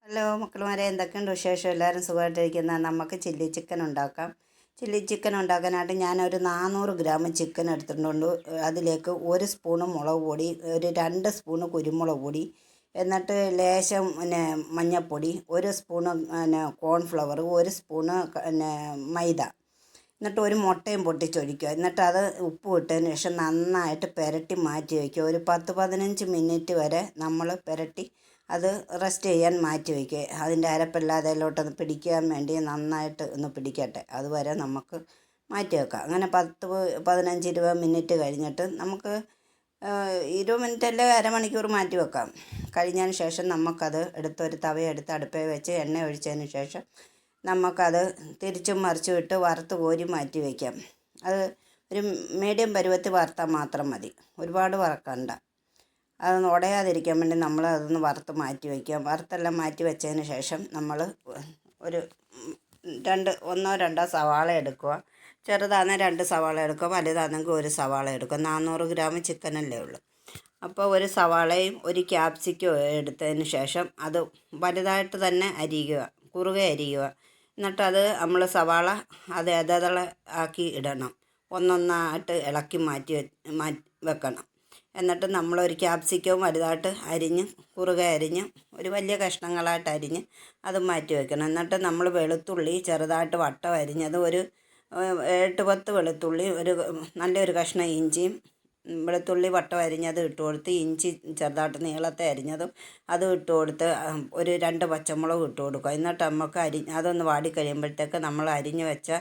Hello മക്കളുമാരെ, എന്തൊക്കെയുണ്ട് വിശേഷം? എല്ലാവരും സുഖമായിട്ടിരിക്കുന്ന. നമുക്ക് ചില്ലി ചിക്കൻ ഉണ്ടാക്കാം. ചില്ലി ചിക്കൻ ഉണ്ടാക്കാനായിട്ട് ഞാനൊരു 400 ഗ്രാം ചിക്കൻ എടുത്തിട്ടുണ്ട്. അതിലേക്ക് 1 സ്പൂണ് മുളക് പൊടി, ഒരു 2 സ്പൂണ് കുരുമുളക് പൊടി, എന്നിട്ട് ലേശം മഞ്ഞൾപ്പൊടി, 1 സ്പൂണ് കോൺഫ്ലവർ, 1 സ്പൂണ് മൈദ, എന്നിട്ട് ഒരു മുട്ടയും പൊട്ടിച്ചൊഴിക്കുക. എന്നിട്ട് അത് ഉപ്പ് ഇട്ടതിന് ശേഷം നന്നായിട്ട് പുരട്ടി മാറ്റി വയ്ക്കുക. ഒരു 10-15 മിനിറ്റ് വരെ നമ്മൾ പുരട്ടി അത് റെസ്റ്റ് ചെയ്യാൻ മാറ്റി വയ്ക്കുക. അതിൻ്റെ അരപ്പില്ലാതെ അതിലോട്ടൊന്ന് പിടിക്കാൻ വേണ്ടി നന്നായിട്ട് ഒന്ന് പിടിക്കട്ടെ. അതുവരെ നമുക്ക് മാറ്റി വെക്കാം. അങ്ങനെ 10-15-20 മിനിറ്റ് കഴിഞ്ഞിട്ട് നമുക്ക് 20 മിനിറ്റ് അല്ലെ അരമണിക്കൂർ മാറ്റി വെക്കാം. കഴിഞ്ഞതിന് ശേഷം നമുക്കത് ഒരു തവയെടുത്ത് അടുപ്പിൽ വെച്ച് എണ്ണ ഒഴിച്ചതിന് ശേഷം നമുക്കത് തിരിച്ചും മറിച്ചും ഇട്ട് വറുത്ത് കോരി മാറ്റി വയ്ക്കാം. അത് ഒരു മീഡിയം പരുവത്തിൽ വറുത്താൽ മാത്രം മതി, ഒരുപാട് വറക്കണ്ട. അതൊന്ന് ഉടയാതിരിക്കാൻ വേണ്ടി നമ്മൾ അതൊന്ന് വറുത്ത് മാറ്റി വയ്ക്കാം. വറുത്തെല്ലാം മാറ്റി വെച്ചതിന് ശേഷം നമ്മൾ ഒരു 1-2 സവാള എടുക്കുക. ചെറുതാണെങ്കിൽ 2 സവാള എടുക്കുക, വലുതാണെങ്കിൽ 1 സവാള എടുക്കുക. 400 ഗ്രാം ചിക്കനല്ലേ ഉള്ളൂ. അപ്പോൾ 1 സവാളയും 1 ക്യാപ്സിക്കും എടുത്തതിന് ശേഷം അത് വലുതായിട്ട് തന്നെ അരിയുക, കുറുകെ അരിയുക. എന്നിട്ടത് നമ്മൾ സവാള അതേതള ആക്കി ഇടണം. ഒന്നൊന്നായിട്ട് ഇളക്കി മാറ്റി വെക്കണം. എന്നിട്ട് നമ്മളൊരു ക്യാപ്സിക്കവും വലുതായിട്ട് അരിഞ്ഞ് കുറുകെ അരിഞ്ഞ് ഒരു വലിയ കഷ്ണങ്ങളായിട്ട് അരിഞ്ഞ് അത് മാറ്റി വെക്കണം. എന്നിട്ട് നമ്മൾ വെളുത്തുള്ളി ചെറുതായിട്ട് വട്ടം അരിഞ്ഞത് ഒരു 8-10 വെളുത്തുള്ളി, നല്ലൊരു കഷ്ണം ഇഞ്ചിയും, വെളുത്തുള്ളി വട്ടം അരിഞ്ഞത് ഇട്ട് കൊടുത്ത്, ഇഞ്ചി ചെറുതായിട്ട് നീളത്തെ അരിഞ്ഞതും അത് ഇട്ട് കൊടുത്ത്, ഒരു 2 പച്ചമുളക് ഇട്ട് കൊടുക്കുക. എന്നിട്ട് നമുക്ക് അതൊന്ന് വാടിക്കഴിയുമ്പോഴത്തേക്ക് നമ്മൾ അരിഞ്ഞ് വെച്ച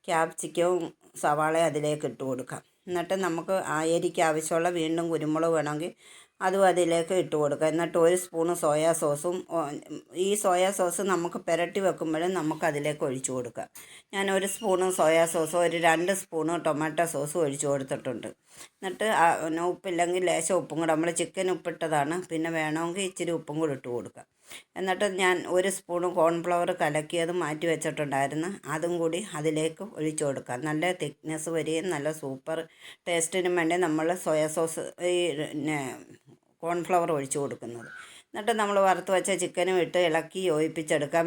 ക്യാപ്സിക്കവും സവാളയും അതിലേക്ക് ഇട്ട് കൊടുക്കാം. എന്നിട്ട് നമുക്ക് ആ എരിക്ക് ആവശ്യമുള്ള വീണ്ടും കുരുമുളക് വേണമെങ്കിൽ അതും അതിലേക്ക് ഇട്ട് കൊടുക്കുക. എന്നിട്ട് 1 സ്പൂണ് സോയാ സോസും, ഈ സോയാ സോസ് നമുക്ക് പുരട്ടി വെക്കുമ്പോഴും നമുക്ക് അതിലേക്ക് ഒഴിച്ചു കൊടുക്കുക. ഞാൻ 1 സ്പൂണ് സോയാ സോസും 2 സ്പൂണ് ടൊമാറ്റോ സോസും ഒഴിച്ചു കൊടുത്തിട്ടുണ്ട്. എന്നിട്ട് ഉപ്പില്ലെങ്കിൽ ലേശം ഉപ്പും കൂടെ, നമ്മൾ ചിക്കൻ ഉപ്പിട്ടതാണ്, പിന്നെ വേണമെങ്കിൽ ഇച്ചിരി ഉപ്പും കൂടി ഇട്ട് കൊടുക്കുക. എന്നിട്ട് ഞാൻ 1 സ്പൂണ് കോൺഫ്ലവർ കലക്കിയത് മാറ്റി വെച്ചിട്ടുണ്ടായിരുന്നു, അതും കൂടി അതിലേക്ക് ഒഴിച്ചു കൊടുക്കുക. നല്ല തിക്നെസ് വരികയും നല്ല സൂപ്പർ ടേസ്റ്റിനും വേണ്ടി നമ്മൾ സോയാ സോസ് ഈ കോൺഫ്ലവർ ഒഴിച്ചു കൊടുക്കുന്നത്. എന്നിട്ട് നമ്മൾ വറുത്ത് വെച്ച ചിക്കനും ഇട്ട് ഇളക്കി യോജിപ്പിച്ചെടുക്കാം.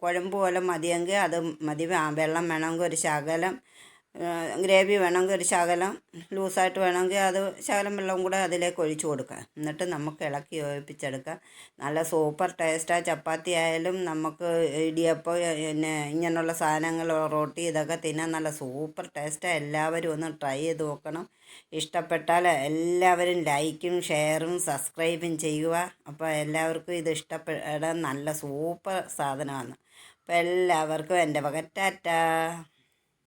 കുഴമ്പ് പോലെ മതിയെങ്കിൽ അത് മതി. വെള്ളം വേണമെങ്കിൽ ഒരു ശകലം, ഗ്രേവി വേണമെങ്കിൽ ഒരു ശകലം, ലൂസായിട്ട് വേണമെങ്കിൽ അത് ശകലം വെള്ളം കൂടെ അതിലേക്ക് ഒഴിച്ചു കൊടുക്കുക. എന്നിട്ട് നമുക്ക് ഇളക്കി യോജിപ്പിച്ചെടുക്കാം. നല്ല സൂപ്പർ ടേസ്റ്റാണ്. ചപ്പാത്തി ആയാലും നമുക്ക് ഇടിയപ്പം ഇങ്ങനെയുള്ള സാധനങ്ങൾ, റൊട്ടി, ഇതൊക്കെ തിന്നാൻ നല്ല സൂപ്പർ ടേസ്റ്റാണ്. എല്ലാവരും ഒന്ന് ട്രൈ ചെയ്ത് നോക്കണം. ഇഷ്ടപ്പെട്ടാൽ എല്ലാവരും ലൈക്കും ഷെയറും സബ്സ്ക്രൈബും ചെയ്യുക. അപ്പോൾ എല്ലാവർക്കും ഇത് ഇഷ്ടപ്പെടാൻ നല്ല സൂപ്പർ സാധനമാണ്. അപ്പോൾ എല്ലാവർക്കും എൻ്റെ വക ടാറ്റാ.